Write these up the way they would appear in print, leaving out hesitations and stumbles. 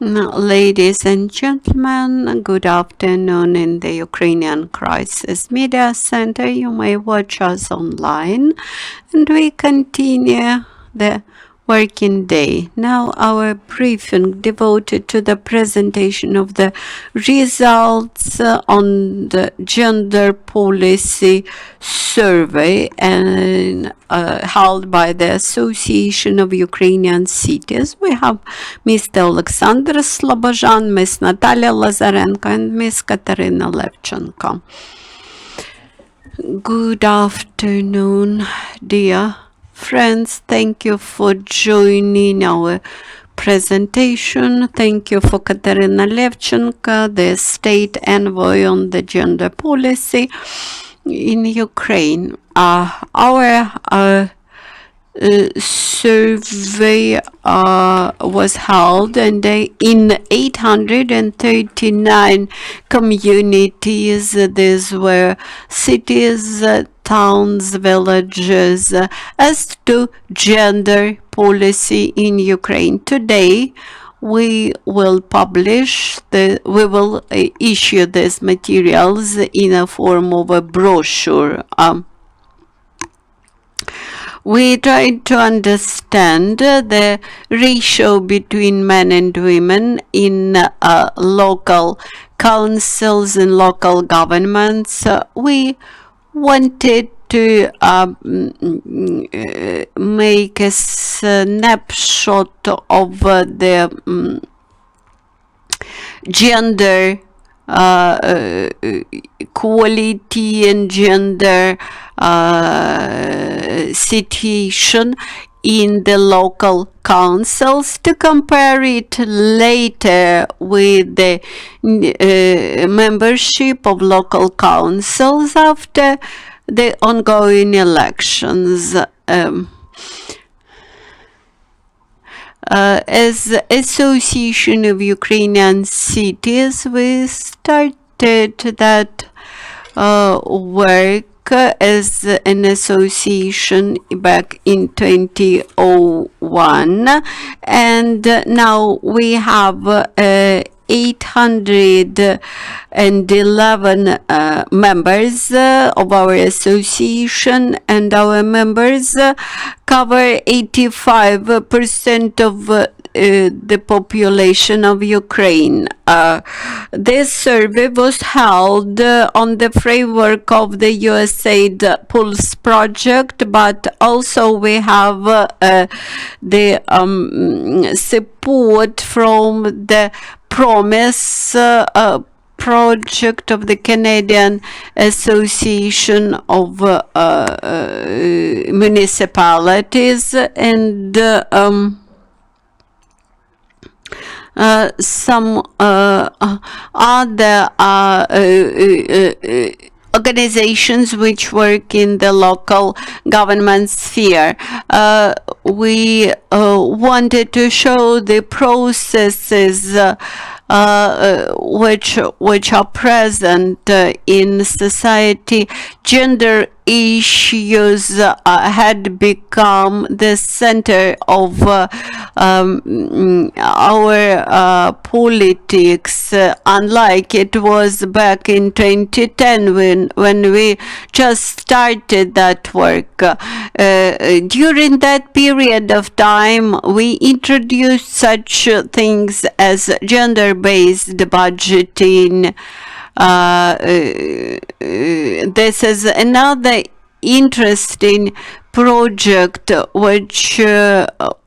Ladies and gentlemen, good afternoon in the Ukrainian Crisis Media Center. You may watch us online, and we continue the working day. Now our briefing devoted to the presentation of the results on the gender policy survey and held by the Association of Ukrainian Cities. We have Mr. Oleksandr Slobozhan, Ms. Natalia Lazarenko, and Ms. Kateryna Levchenko. Good afternoon, dear friends. Thank you for joining our presentation. Thank you for Kateryna Levchenko, the state envoy on the gender policy in Ukraine. Our survey was held and in 839 communities. These were cities, towns, villages, as to gender policy in Ukraine. Today we will issue these materials in a form of a brochure. We tried to understand the ratio between men and women in local councils and local governments. We wanted to make a snapshot of the gender equality and gender situation in the local councils, to compare it later with the membership of local councils after the ongoing elections. As Association of Ukrainian Cities, we started that work as an association back in 2001, and now we have 811 members of our association, and our members cover 85% of the population of Ukraine. This survey was held on the framework of the USAID Pulse project, but also we have the support from the Promise project of the Canadian Association of Municipalities, and some other organizations which work in the local government sphere. We wanted to show the processes which are present in society. Gender issues had become the center of our politics, unlike it was back in 2010 when we just started that work. During that period of time, we introduced such things as gender-based budgeting. This is another interesting project which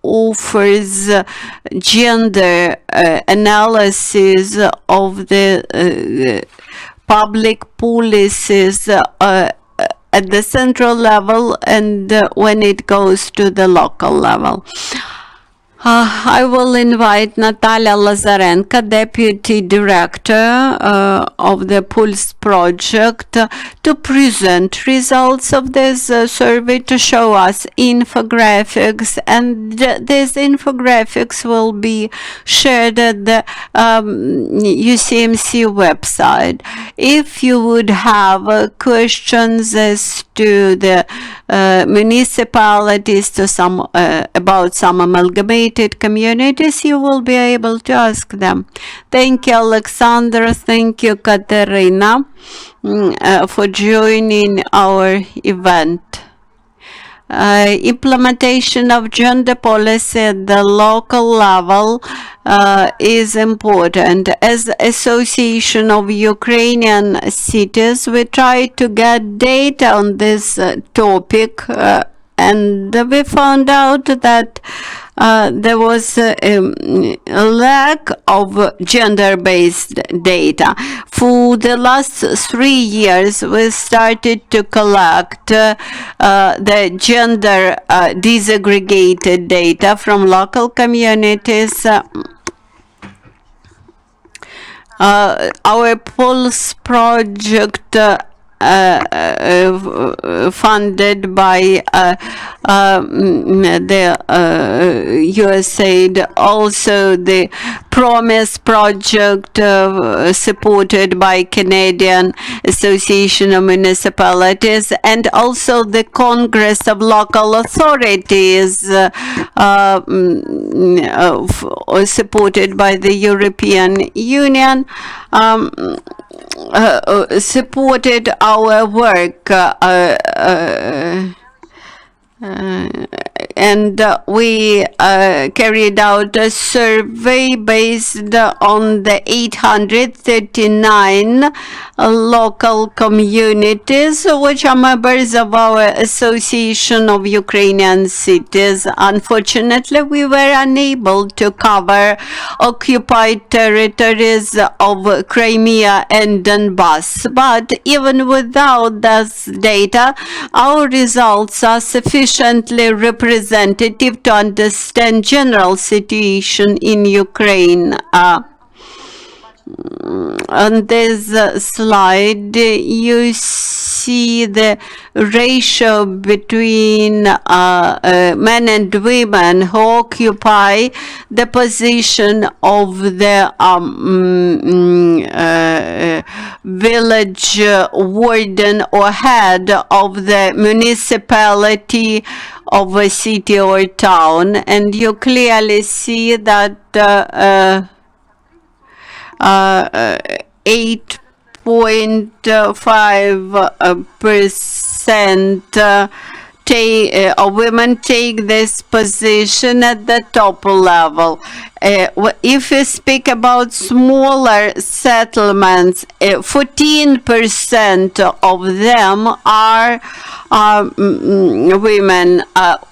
offers gender analysis of the public policies at the central level and when it goes to the local level. I will invite Natalia Lazarenko, Deputy Director of the Pulse project, to present results of this survey, to show us infographics, and these infographics will be shared at the UCMC website. If you would have questions as to the municipalities, to some about some amalgamation related communities, you will be able to ask them. Thank you, Oleksandr. Thank you, Kateryna, for joining our event. Implementation of gender policy at the local level is important. As Association of Ukrainian Cities, we try to get data on this topic, and we found out that there was a lack of gender-based data. For the last 3 years, we started to collect the gender disaggregated data from local communities. Our Pulse project funded by the USAID, also the Promise project supported by Canadian Association of Municipalities, and also the Congress of Local Authorities supported by the European Union. Supported our work, and we carried out a survey based on the 839 local communities which are members of our Association of Ukrainian Cities. Unfortunately, we were unable to cover occupied territories of Crimea and Donbass, but even without this data, our results are sufficiently representative to understand general situation in Ukraine. On this slide, you see the ratio between men and women who occupy the position of the village warden or head of the municipality of a city or town, and you clearly see that 8.5% of women take this position at the top level. If we speak about smaller settlements, 14% of them are women.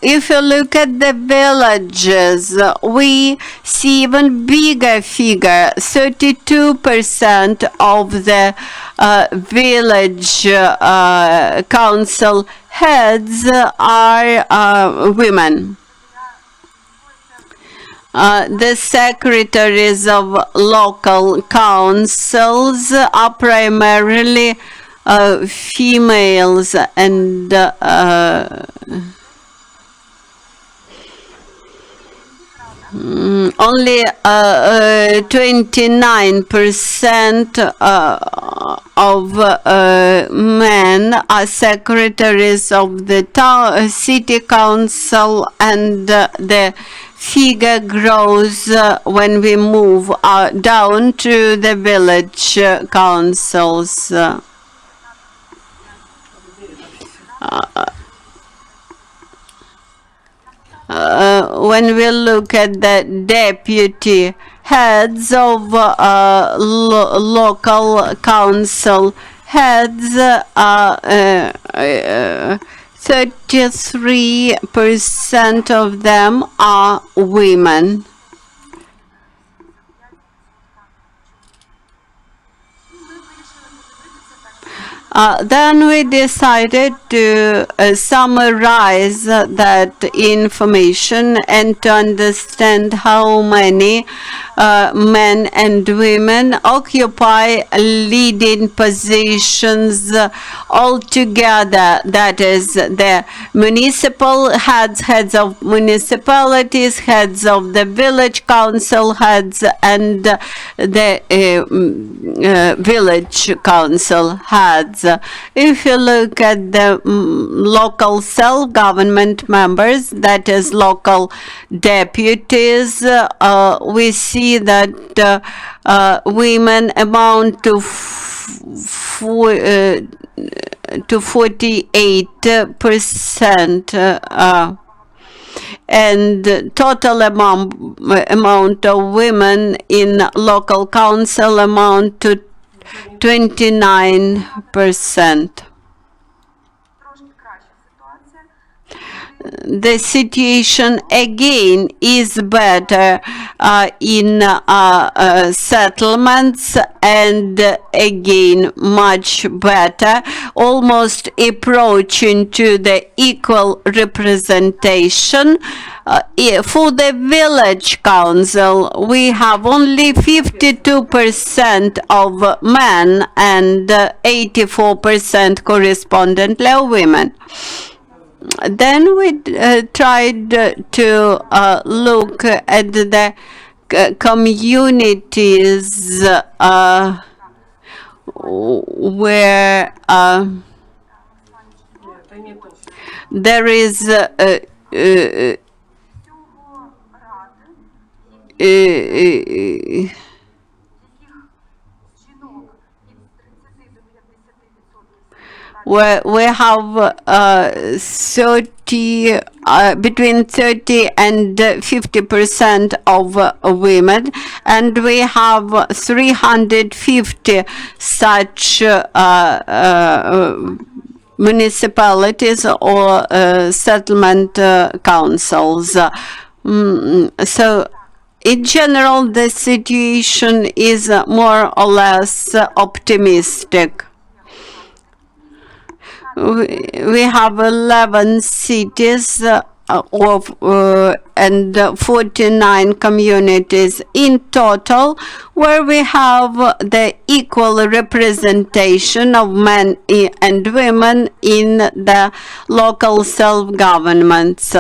If you look at the villages, we see even bigger figure. 32% of the village council heads are women. The secretaries of local councils are primarily females, and only 29% of men are secretaries of the city council, and the figure grows when we move down to the village councils. When we look at the deputy heads of local council heads, 33% of them are women. Then we decided to summarize that information and to understand how many men and women occupy leading positions altogether. That is, the municipal heads of municipalities, heads of the village council heads, and the village council heads. If you look at the local self-government members, that is local deputies, we see that women amount to 48%, and total amount of women in local council amount to 29%. The situation again is better in settlements, and again much better, almost approaching to the equal representation. For the village council, we have only 52% of men and 84% correspondently of women. Then we tried to look at the communities where there is where we have 30, between 30 and 50% of women, and we have 350 such municipalities or settlement councils. So in general, the situation is more or less optimistic. We have 11 cities and 49 communities in total, where we have the equal representation of men and women in the local self-governments.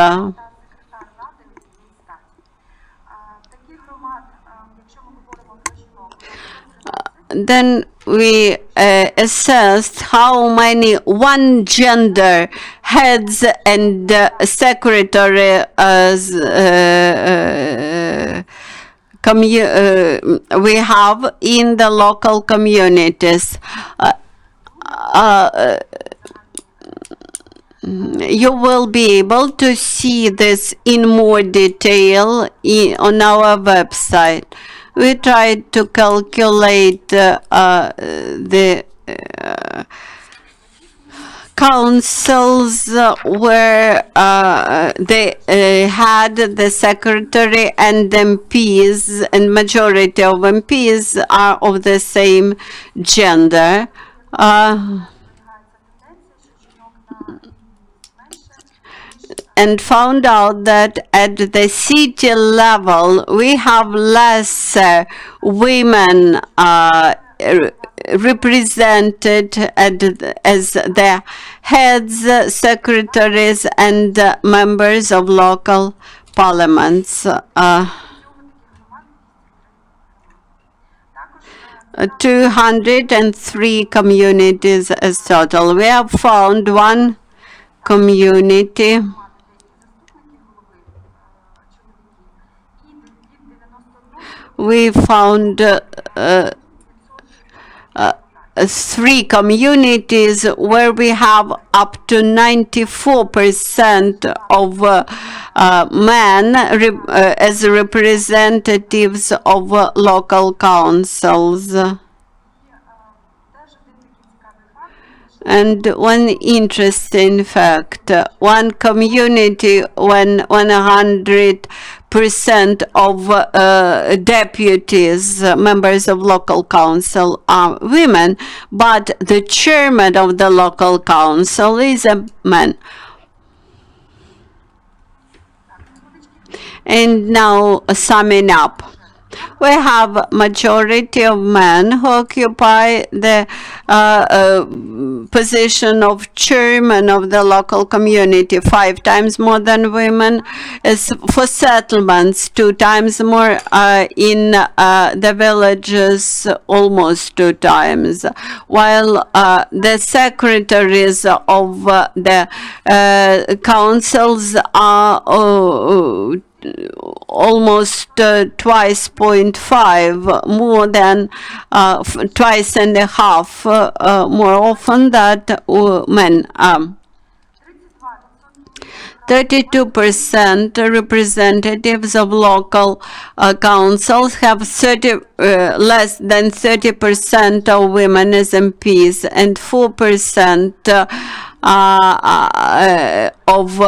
Then we assessed how many one gender heads and secretary we have in the local communities. You will be able to see this in more detail on our website. We tried to calculate the councils where they had the secretary and MPs, and majority of MPs are of the same gender. And found out that at the city level we have less women represented as the heads, secretaries, and members of local parliaments. 203 communities as total. We have found one community we found 3 communities where we have up to 94% of men as representatives of local councils. And one interesting fact, one community when 100% of deputies, members of local council are women, but the chairman of the local council is a man. And now summing up. we have majority of men who occupy the position of chairman of the local community, 5 times more than women. As for settlements, 2 times more, in the villages, almost 2 times, while the secretaries of the councils are almost twice 0.5 more than twice and a half more often that men. 32% representatives of local councils have less than 30% of women as MPs, and 4% of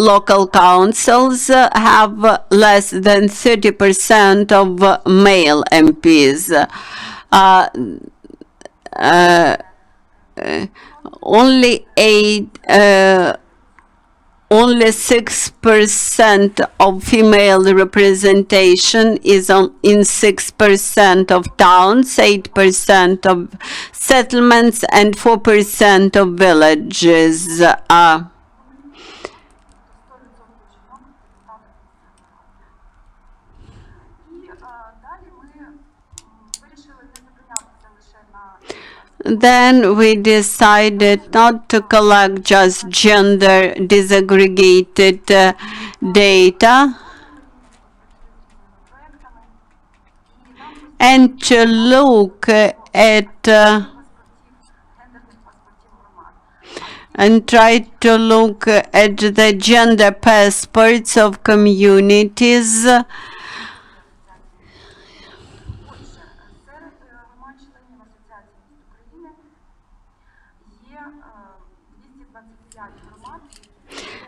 local councils have less than 30% of male MPs. Only 6% of female representation is in 6% of towns, 8% of settlements, and 4% of villages. Then we decided not to collect just gender disaggregated data and to look at and try to look at the gender passports of communities.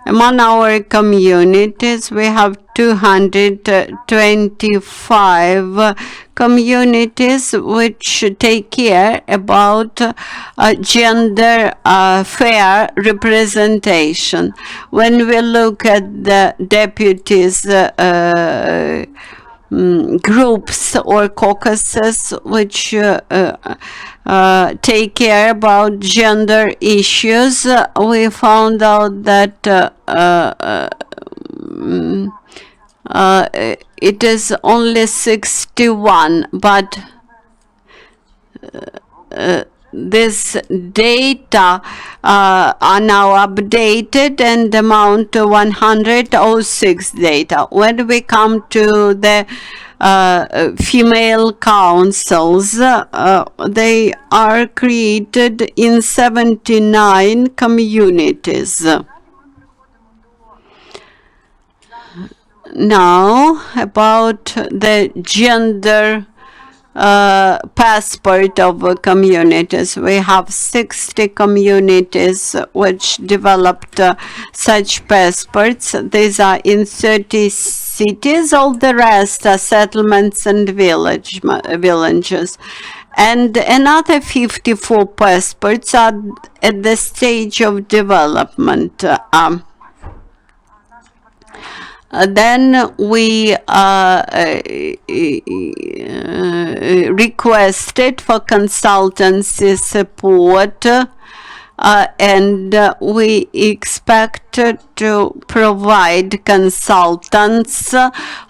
Among our communities, we have 225 communities which take care about gender fair representation. When we look at the deputies groups or caucuses which take care about gender issues, we found out that it is only 61, but this data are now updated and amount to 106 data. When we come to the female councils, they are created in 79 communities. Now, about the gender passport of communities. We have 60 communities which developed such passports. These are in 30 cities. All the rest are settlements and villages. And another 54 passports are at the stage of development. Then we requested for consultancy support, and we expect to provide consultants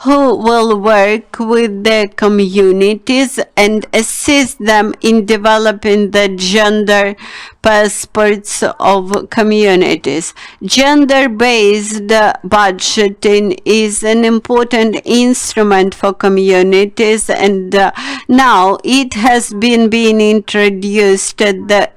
who will work with the communities and assist them in developing the gender passports of communities. Gender-based budgeting is an important instrument for communities, and now it has been being introduced at the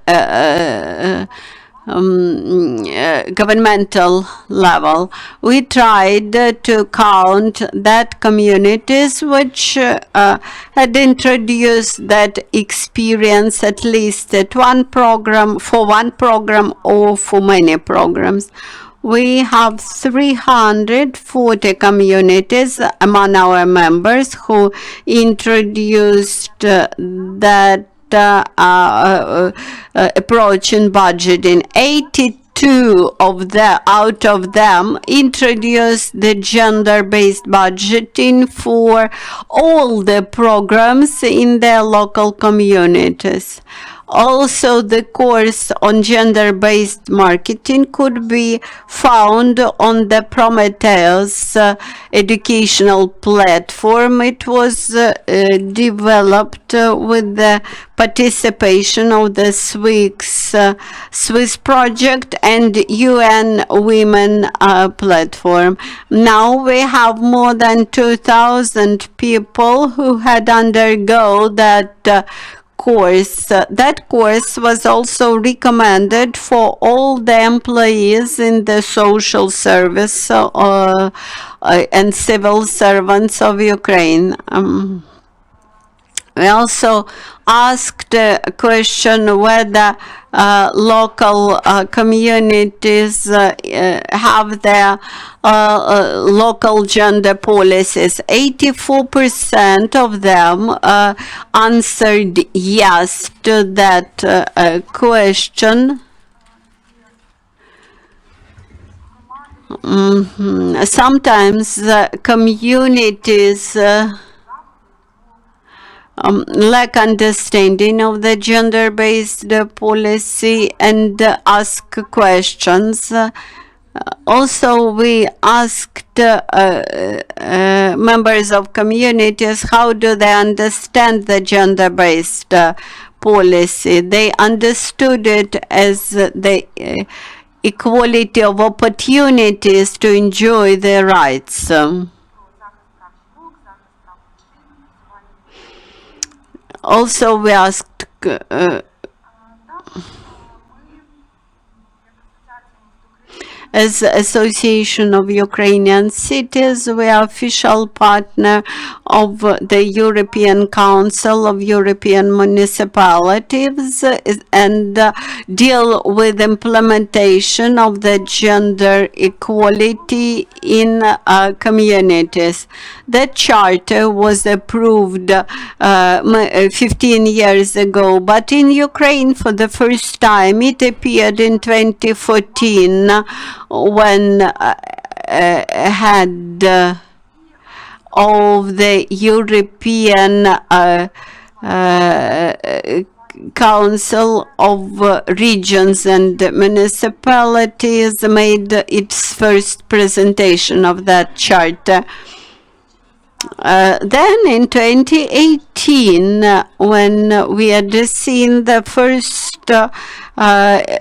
governmental level. We tried to count that communities which had introduced that experience at least at one program, for one program or for many programs. We have 340 communities among our members who introduced that approach in budgeting. out of them introduced the gender-based budgeting for all the programs in their local communities. Also, the course on gender-based marketing could be found on the Prometheus educational platform. It was developed with the participation of the Swiss project and UN Women platform. Now we have more than 2,000 people who had undergo that course. That course was also recommended for all the employees in the social service and civil servants of Ukraine. We also asked a question whether local communities have their local gender policies. 84% of them answered yes to that question. Sometimes communities lack understanding of the gender-based policy and ask questions. Also, we asked members of communities how do they understand the gender-based policy. They understood it as the equality of opportunities to enjoy their rights. Also, we asked as Association of Ukrainian Cities, we are official partner of the European Council of European Municipalities and deal with implementation of the gender equality in communities. The charter was approved 15 years ago, but in Ukraine for the first time it appeared in 2014 when had of the European Council of Regions and Municipalities made its first presentation of that charter. Then in 2018, when we had seen the first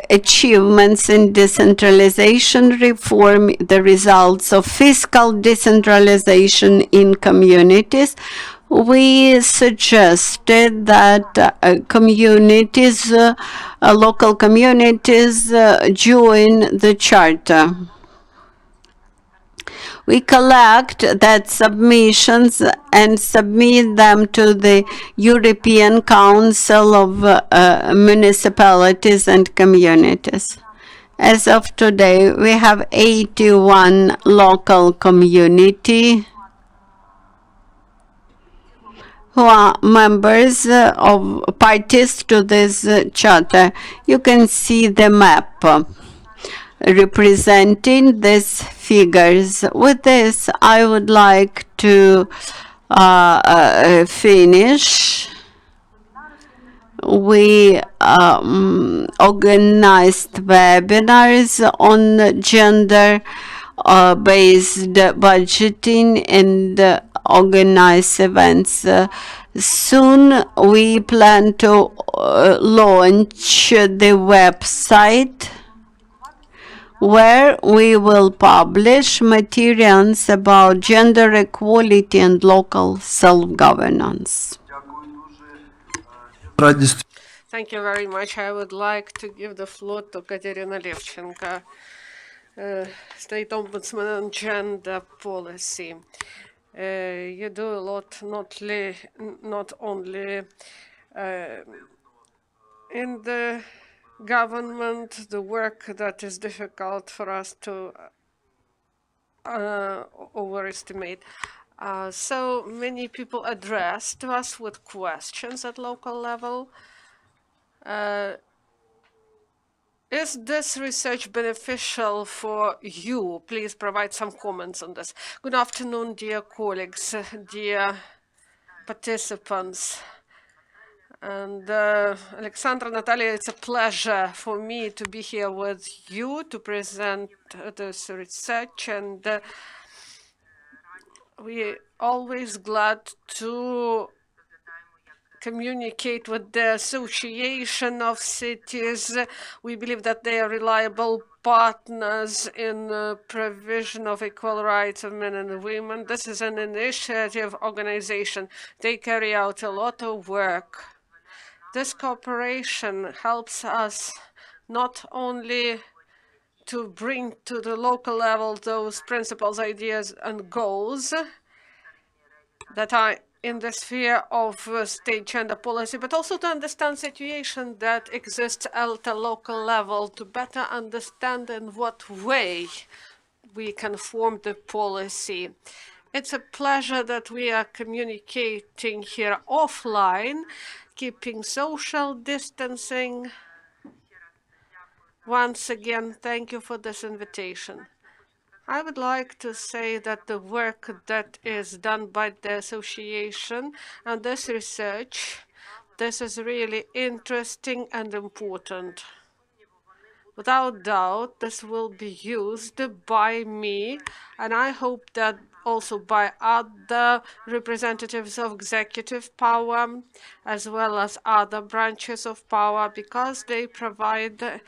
achievements in decentralization reform, the results of fiscal decentralization in communities, we suggested that communities, local communities, join the charter. We collect that submissions and submit them to the European Council of Municipalities and Communities. As of today, we have 81 local community who are members of parties to this charter. You can see the map representing these figures. With this, I would like to finish. We organized webinars on gender-based budgeting and organize events. Soon we plan to launch the website where we will publish materials about gender equality and local self-governance. Thank you very much. I would like to give the floor to Kateryna Levchenko, State Ombudsman on Gender Policy. You do a lot, not only in the government, the work that is difficult for us to overestimate. So many people address to us with questions at local level. Is this research beneficial for you? Please provide some comments on this. Good afternoon, dear colleagues, dear participants. And Oleksandr, Natalia, it's a pleasure for me to be here with you to present this research. And we're always glad to communicate with the Association of Cities. We believe that they are reliable partners in the provision of equal rights of men and women. This is an initiative organization. They carry out a lot of work. This cooperation helps us not only to bring to the local level those principles, ideas, and goals that are in the sphere of state gender policy, but also to understand situation that exists at a local level, to better understand in what way we can form the policy. It's a pleasure that we are communicating here offline, keeping social distancing. Once again, thank you for this invitation. I would like to say that the work that is done by the association and this research, this is really interesting and important. Without doubt, this will be used by me, and I hope that also by other representatives of executive power, as well as other branches of power, because they provide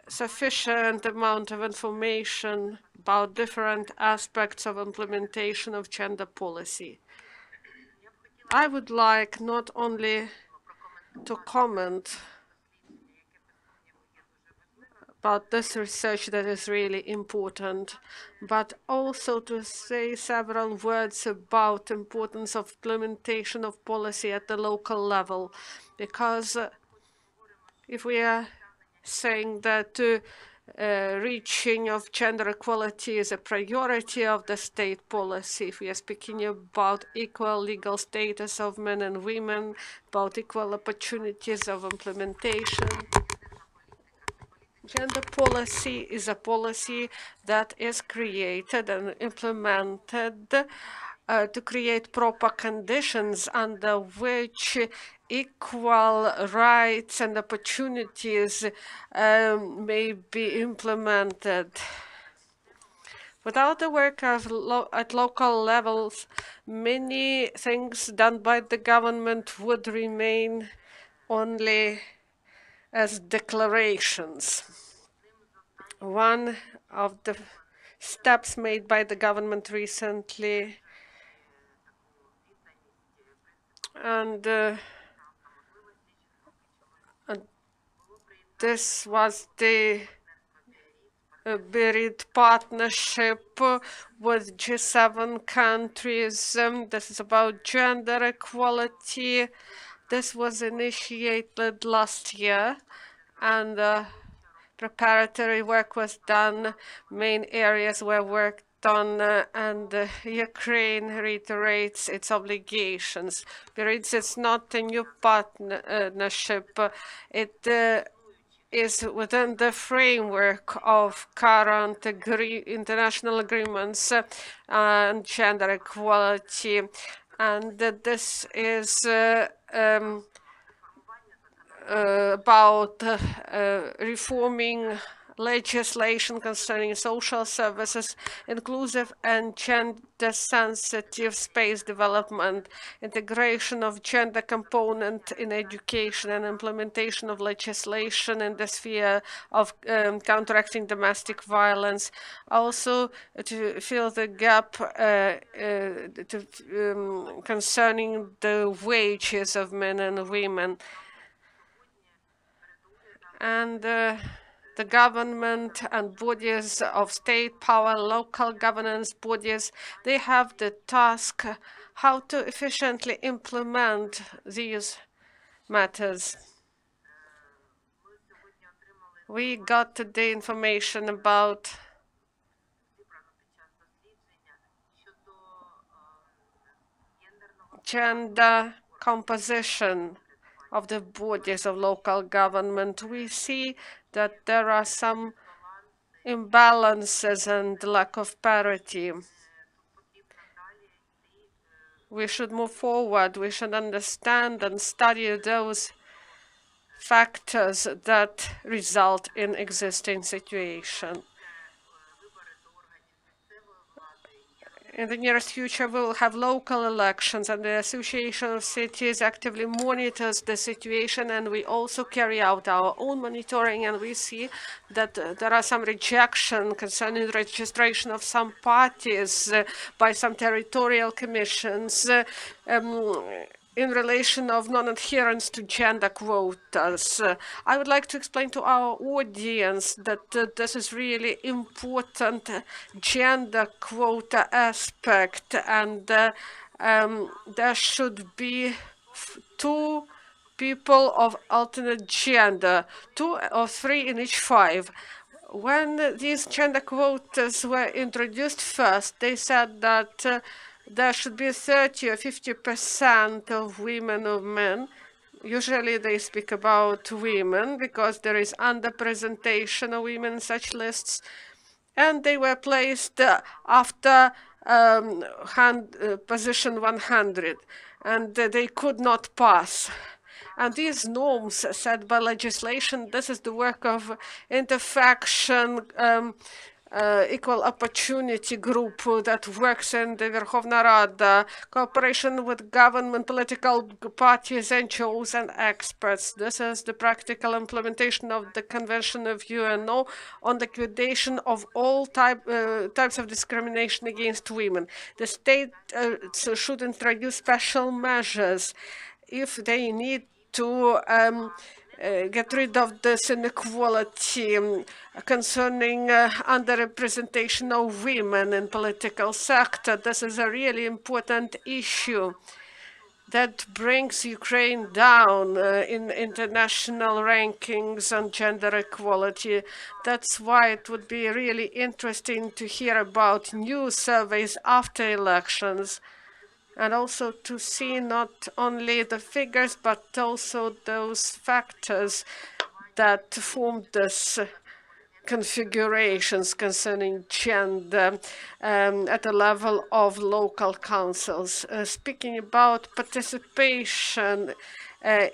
sufficient amount of information about different aspects of implementation of gender policy. I would like not only to comment about this research that is really important, but also to say several words about importance of implementation of policy at the local level, because if we are saying that reaching of gender equality is a priority of the state policy. If we are speaking about equal legal status of men and women, about equal opportunities of implementation, gender policy is a policy that is created and implemented to create proper conditions under which equal rights and opportunities may be implemented. Without the work at local levels, many things done by the government would remain only as declarations. One of the steps made by the government recently, and this was the buried partnership with G7 countries. This is about gender equality. This was initiated last year, and preparatory work was done. Main areas were worked on, and Ukraine reiterates its obligations. It's not a new partnership. It is within the framework of current international agreements on gender equality, and this is about reforming legislation concerning social services, inclusive and gender-sensitive space development, integration of gender component in education, and implementation of legislation in the sphere of counteracting domestic violence. Also, to fill the gap concerning the wages of men and women. And the government and bodies of state power, local governance bodies, they have the task how to efficiently implement these matters. We got today information about gender composition of the bodies of local government, we see that there are some imbalances and lack of parity. We should move forward. We should understand and study those factors that result in existing situation. In the nearest future, we will have local elections, and the Association of Cities actively monitors the situation, and we also carry out our own monitoring, and we see that there are some rejection concerning registration of some parties by some territorial commissions in relation of non-adherence to gender quotas. I would like to explain to our audience that this is really important gender quota aspect, and there should be two people of alternate gender, 2 or 3 in each 5. When these gender quotas were introduced first, they said that there should be 30 or 50% of women or men. Usually they speak about women because there is underrepresentation of women in such lists, and they were placed after position 100, and they could not pass. And these norms set by legislation, this is the work of interfaction equal opportunity group that works in the Verkhovna Rada, cooperation with government, political parties, NGOs, and experts. This is the practical implementation of the Convention of UNO on liquidation of all types of discrimination against women. The state should introduce special measures if they need to get rid of this inequality concerning underrepresentation of women in political sector. This is a really important issue that brings Ukraine down in international rankings on gender equality. That's why it would be really interesting to hear about new surveys after elections, and also to see not only the figures, but also those factors that formed this configurations concerning gender at the level of local councils. Speaking about participation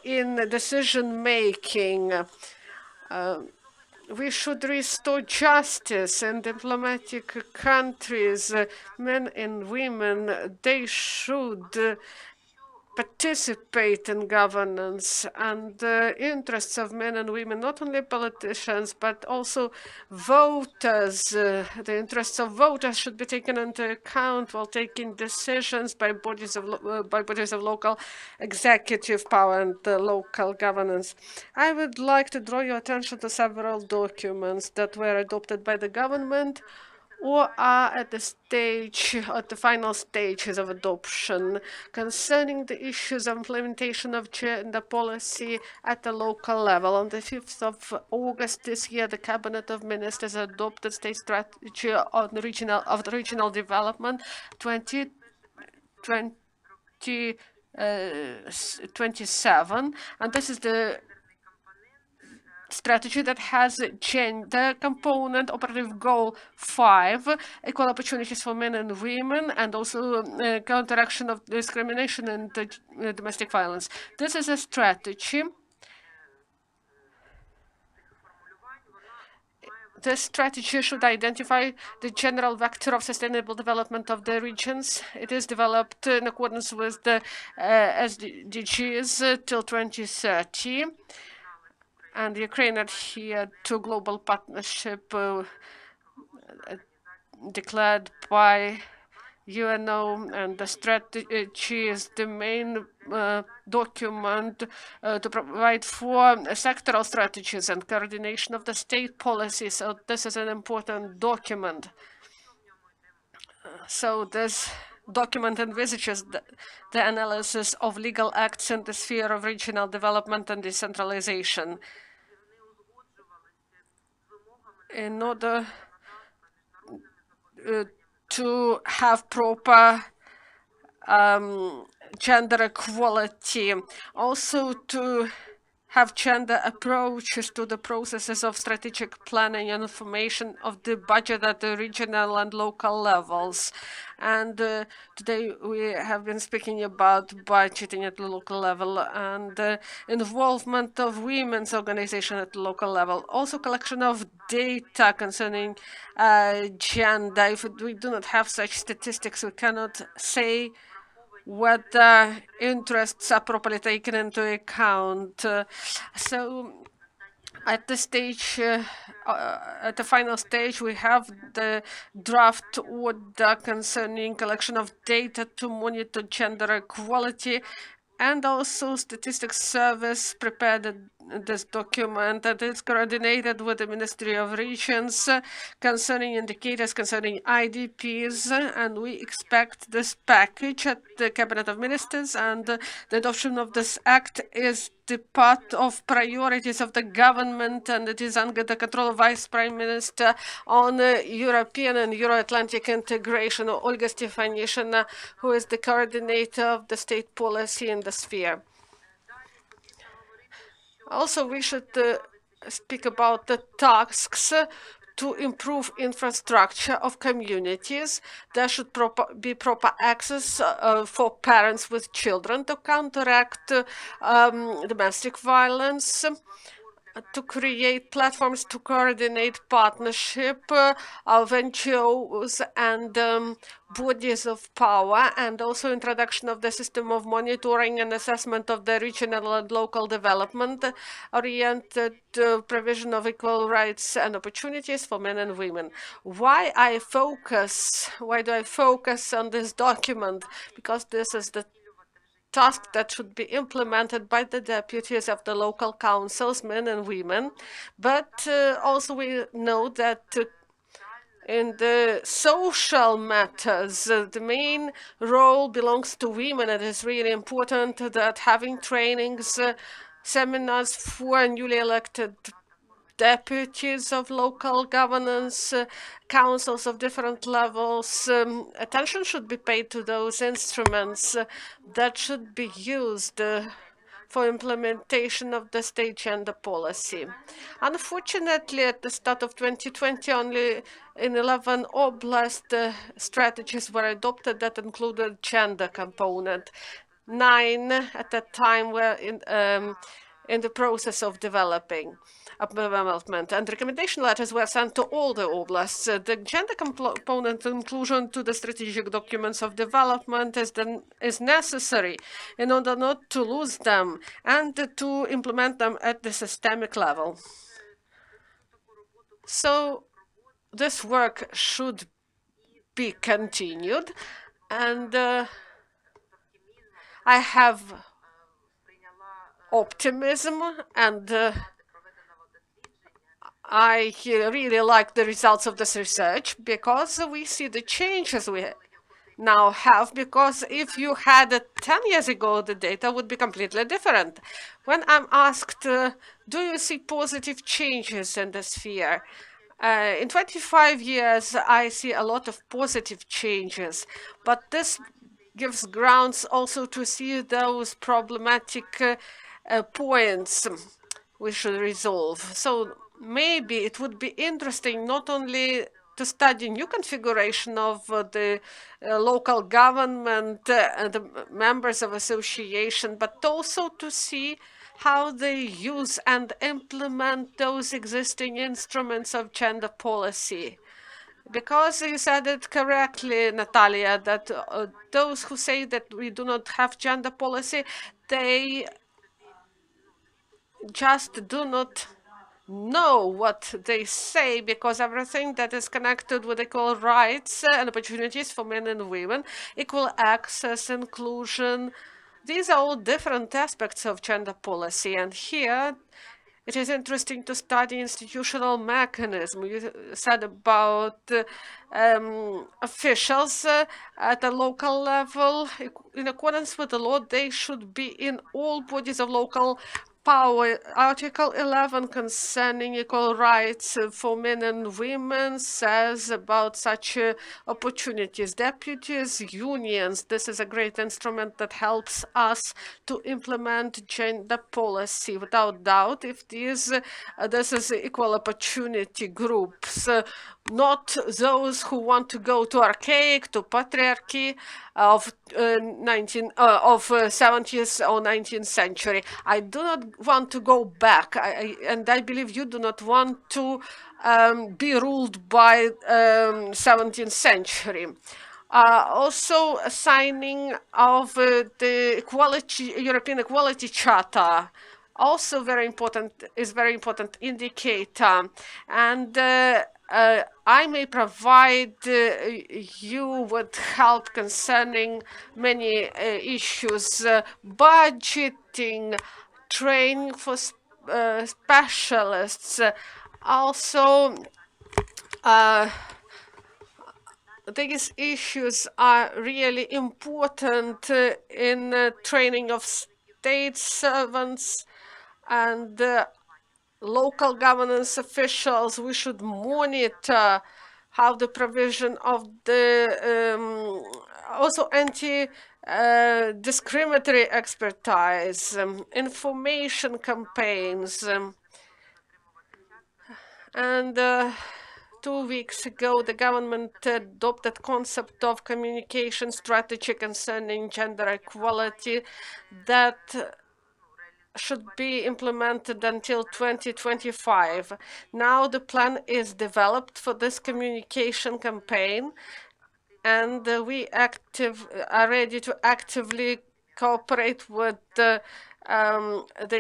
in decision making, we should restore justice in diplomatic countries. Men and women, they should participate in governance, and the interests of men and women, not only politicians, but also voters. The interests of voters should be taken into account while taking decisions by bodies of local executive power and local governance. I would like to draw your attention to several documents that were adopted by the government or are at the final stages of adoption concerning the issues of implementation of gender policy at the local level. On the 5th of August this year, the Cabinet of Ministers adopted state strategy on regional development 2027, and this is the strategy that has gender component, operative goal 5, equal opportunities for men and women, and also counteraction of discrimination and domestic violence. This is a strategy. This strategy should identify the general vector of sustainable development of the regions. It is developed in accordance with the SDGs till 2030. And Ukraine adhered to global partnership declared by UNO, and the strategy is the main document to provide for sectoral strategies and coordination of the state policy. So this is an important document. So this document envisages the analysis of legal acts in the sphere of regional development and decentralization in order to have proper gender equality, also to have gender approaches to the processes of strategic planning and formation of the budget at the regional and local levels. And today we have been speaking about budgeting at the local level and involvement of women's organization at the local level. Also collection of data concerning gender. If we do not have such statistics, we cannot say whether interests are properly taken into account. So at the stage, at the final stage, we have the draft order concerning collection of data to monitor gender equality, and also statistics service prepared this document that is coordinated with the Ministry of Regions concerning indicators concerning IDPs, and we expect this package at the Cabinet of Ministers, and the adoption of this act is the part of priorities of the government, and it is under the control of Vice Prime Minister on European and Euro-Atlantic integration, Olga Stefanishina, who is the coordinator of the state policy in the sphere. Also, we should speak about the tasks to improve infrastructure of communities. There should be proper access for parents with children to counteract domestic violence, to create platforms to coordinate partnership of NGOs and bodies of power, and also introduction of the system of monitoring and assessment of the regional and local development oriented provision of equal rights and opportunities for men and women. Why do I focus on this document? Because this is the task that should be implemented by the deputies of the local councils, men and women. But also we know that in the social matters, the main role belongs to women. It is really important that having trainings, seminars for newly elected deputies of local governance, councils of different levels, attention should be paid to those instruments that should be used for implementation of the state gender policy. Unfortunately, at the start of 2020, only in 11 oblast strategies were adopted that included gender component. 9 at that time were in the process of development, and recommendation letters were sent to all the oblasts. The gender component inclusion to the strategic documents of development is necessary in order not to lose them and to implement them at the systemic level. So this work should be continued, and I have optimism, and I really like the results of this research, because we see the changes we now have, because if you had 10 years ago, the data would be completely different. When I'm asked, do you see positive changes in the sphere? In 25 years, I see a lot of positive changes, but this gives grounds also to see those problematic points we should resolve. So maybe it would be interesting not only to study new configuration of the local government and the members of association, but also to see how they use and implement those existing instruments of gender policy. Because you said it correctly, Natalia, that those who say that we do not have gender policy, they just do not know what they say, because everything that is connected with equal rights and opportunities for men and women, equal access, inclusion, these are all different aspects of gender policy. And here it is interesting to study institutional mechanism. You said about officials at the local level. In accordance with the law, they should be in all bodies of local power. Article 11 concerning equal rights for men and women says about such opportunities. Deputies, unions, this is a great instrument that helps us to implement gender policy. Without doubt, if this is equal opportunity groups, not those who want to go to archaic, to patriarchy of 70th or 19th century. I do not want to go back, and I believe you do not want to be ruled by 17th century. Also, a signing of the European Equality Charter, also very important, is very important indicator, and I may provide you with help concerning many issues, budgeting, training for specialists, also these issues are really important in training of state servants and local governance officials. We should monitor how the provision of the also anti-discriminatory expertise, information campaigns, and 2 weeks ago, the government adopted concept of communication strategy concerning gender equality that should be implemented until 2025. Now the plan is developed for this communication campaign, and we are ready to actively cooperate with the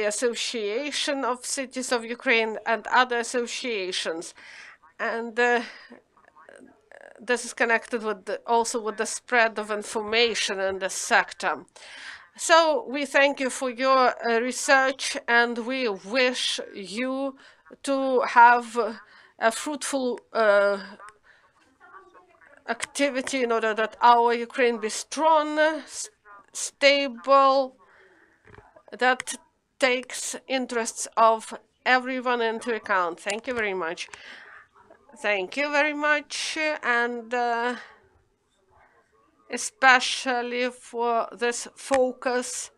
Association of Cities of Ukraine and other associations. And this is connected with also with the spread of information in the sector. So we thank you for your research, and we wish you to have a fruitful activity in order that our Ukraine be strong, stable, that takes interests of everyone into account. Thank you very much. Thank you very much, and especially for this focus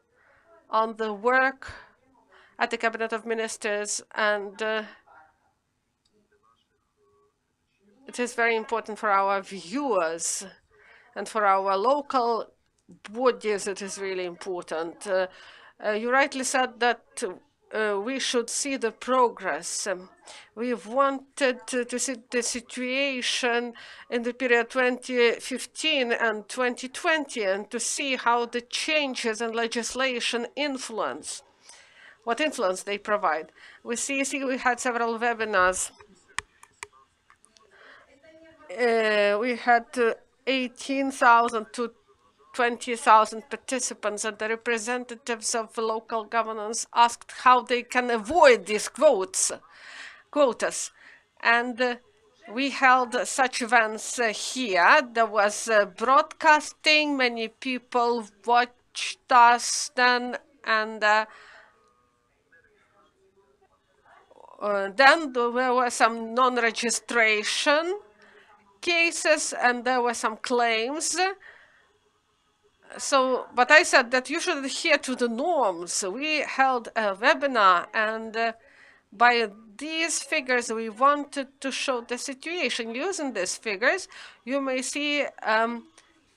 on the work at the Cabinet of Ministers, and it is very important for our viewers and for our local bodies. It is really important. You rightly said that we should see the progress. We've wanted to see the situation in the period 2015 and 2020 and to see how the changes in legislation influence, what influence they provide. We we had several webinars. We had 18,000 to 20,000 participants, and the representatives of the local governance asked how they can avoid these quotas. And we held such events here. There was broadcasting, many people watched us then, and then there were some non-registration cases, and there were some claims. So, but I said that you should adhere to the norms. We held a webinar, and by these figures, we wanted to show the situation. Using these figures, you may see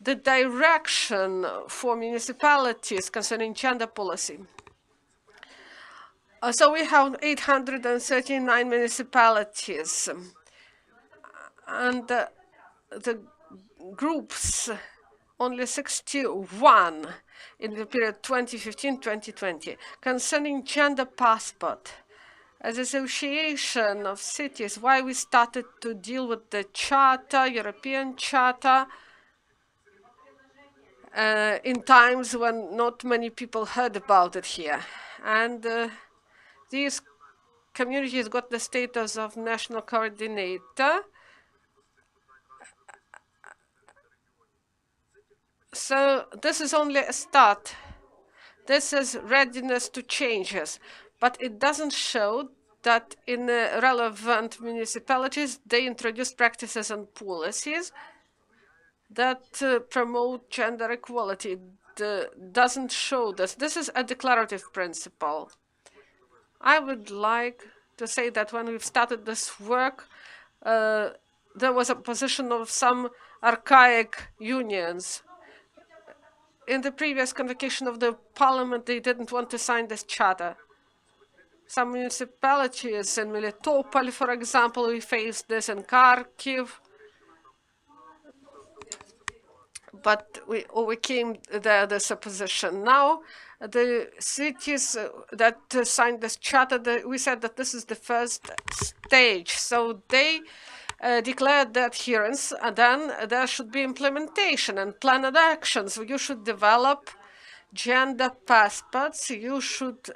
the direction for municipalities concerning gender policy. So we have 839 municipalities, and the groups, only 61 in the period 2015-2020. Concerning gender passport, as Association of Cities, why we started to deal with the charter, European charter, in times when not many people heard about it here. And these communities got the status of national coordinator. So this is only a start. This is readiness to changes. but it doesn't show that in relevant municipalities they introduce practices and policies that promote gender equality. Doesn't show this. This is a declarative principle. I would like to say that when we've started this work, there was a position of some archaic unions. In the previous convocation of the parliament, they didn't want to sign this charter. Some municipalities in Melitopol, for example, we faced this in Kharkiv, but we overcame this opposition. Now, the cities that signed this charter, we said that this is the first stage. So they declared the adherence, and then there should be implementation and planned actions. You should develop gender passports. You should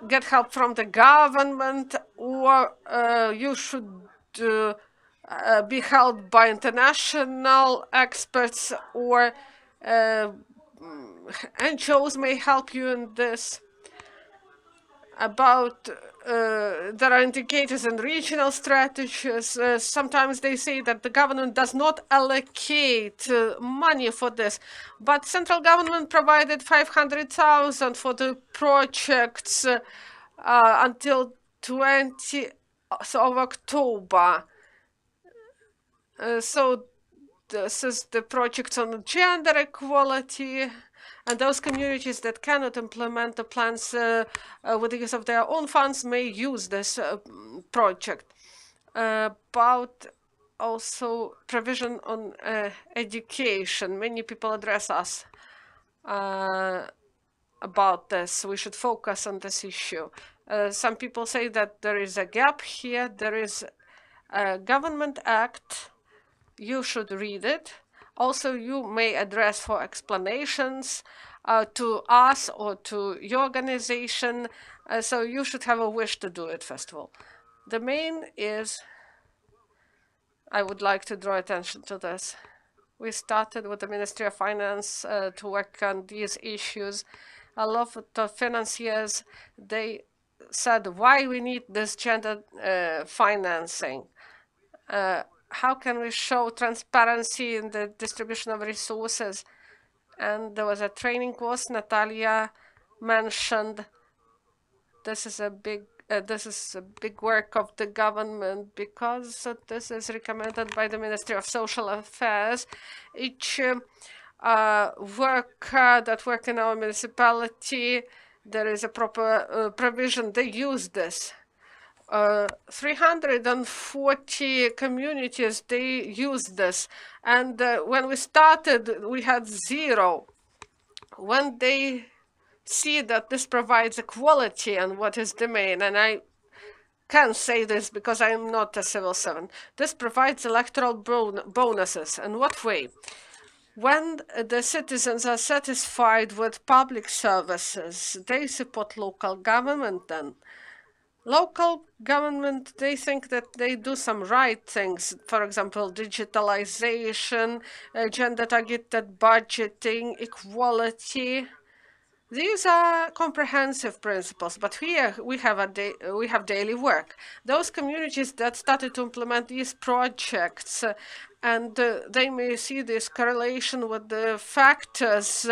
get help from the government, or you should be helped by international experts, or NGOs may help you in this. About there are indicators in regional strategies. Sometimes they say that the government does not allocate money for this, but central government provided 500,000 for the projects until 20th of October. So this is the project on gender equality, and those communities that cannot implement the plans with the use of their own funds may use this project. About also provision on education. Many people address us about this. We should focus on this issue. Some people say that there is a gap here. There is a government act. You should read it. Also, you may address for explanations to us or to your organization. So you should have a wish to do it, first of all. The main is, I would like to draw attention to this. We started with the Ministry of Finance to work on these issues. A lot of the financiers, they said why we need this gender financing. How can we show transparency in the distribution of resources? And there was a training course Natalia mentioned. This is a big work of the government, because this is recommended by the Ministry of Social Affairs. Each worker that work in our municipality, there is a proper provision. They use this. 340 communities, they use this. And when we started, we had 0. When they see that this provides equality and what is the main, and I can say this because I'm not a civil servant, this provides electoral bonuses. In what way? When the citizens are satisfied with public services, they support local government then. Local government, they think that they do some right things. For example, digitalization, gender-targeted budgeting, equality. These are comprehensive principles, but here we have daily work. Those communities that started to implement these projects, and they may see this correlation with the factors.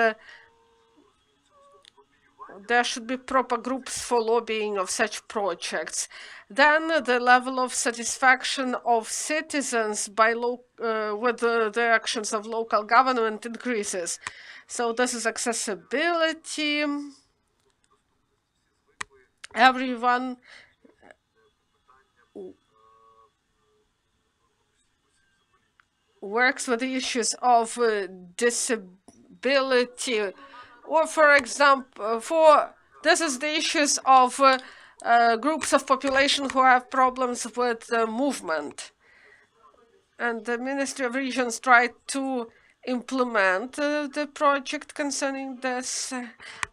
There should be proper groups for lobbying of such projects. Then the level of satisfaction of citizens by with the actions of local government increases. So this is accessibility. Everyone works with the issues of disability, or for example, this is the issues of groups of population who have problems with movement. And the Ministry of Regions tried to implement the project concerning this.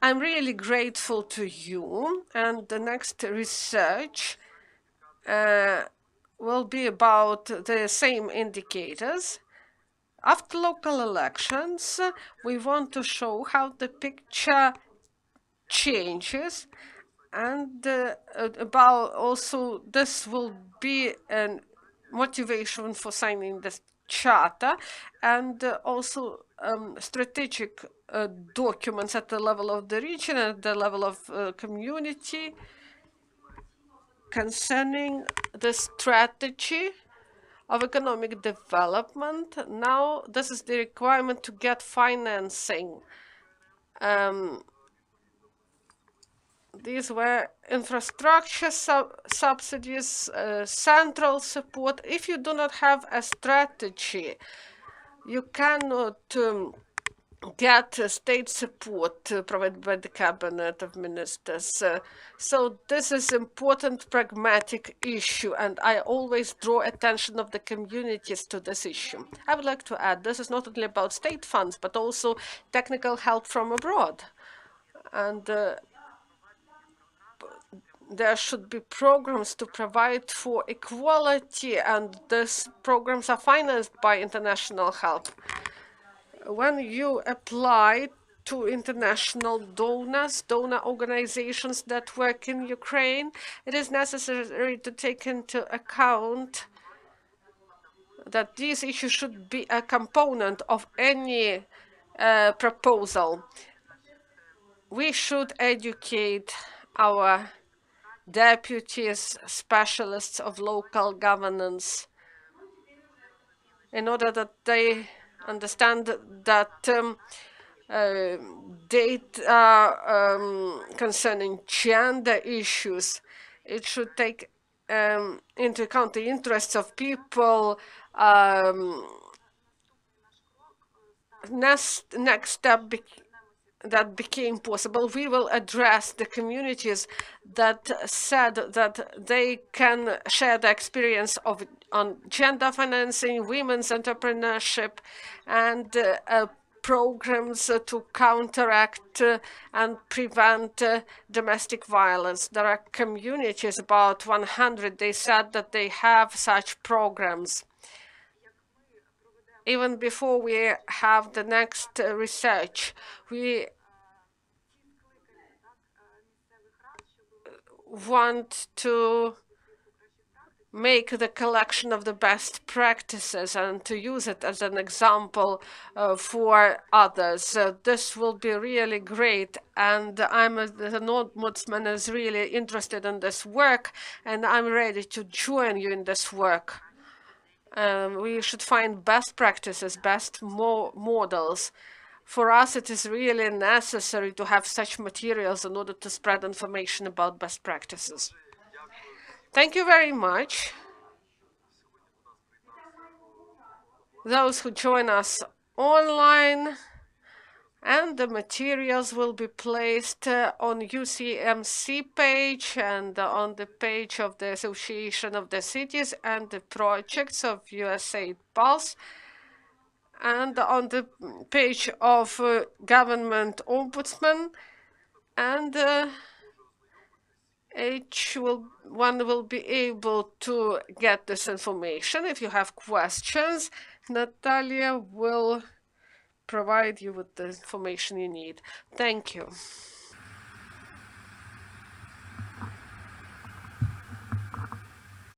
I'm really grateful to you, and the next research will be about the same indicators. After local elections, we want to show how the picture changes, and about also this will be a motivation for signing this charter, and also strategic documents at the level of the region, at the level of community, concerning the strategy of economic development. Now, this is the requirement to get financing. These were infrastructure subsidies, central support. If you do not have a strategy, you cannot get state support provided by the cabinet of ministers. So this is important pragmatic issue, and I always draw attention of the communities to this issue. I would like to add, this is not only about state funds, but also technical help from abroad. And there should be programs to provide for equality, and these programs are financed by international help. When you apply to international donor organizations that work in Ukraine, it is necessary to take into account that these issues should be a component of any proposal. We should educate our deputies, specialists of local governance, in order that they understand that data concerning gender issues, it should take into account the interests of people. Next step that became possible, we will address the communities that said that they can share the experience of on gender financing, women's entrepreneurship, and programs to counteract and prevent domestic violence. There are communities, about 100, they said that they have such programs. Even before we have the next research, we want to make the collection of the best practices and to use it as an example for others. This will be really great, and the ombudsman is really interested in this work, and I'm ready to join you in this work. We should find best practices, best models. For us, it is really necessary to have such materials in order to spread information about best practices. Thank you very much. Those who join us online, and the materials will be placed on UCMC page and on the page of the Association of the Cities and the projects of USA Pulse, and on the page of Government Ombudsman, and one will be able to get this information. If you have questions, Natalia will provide you with the information you need. Thank you.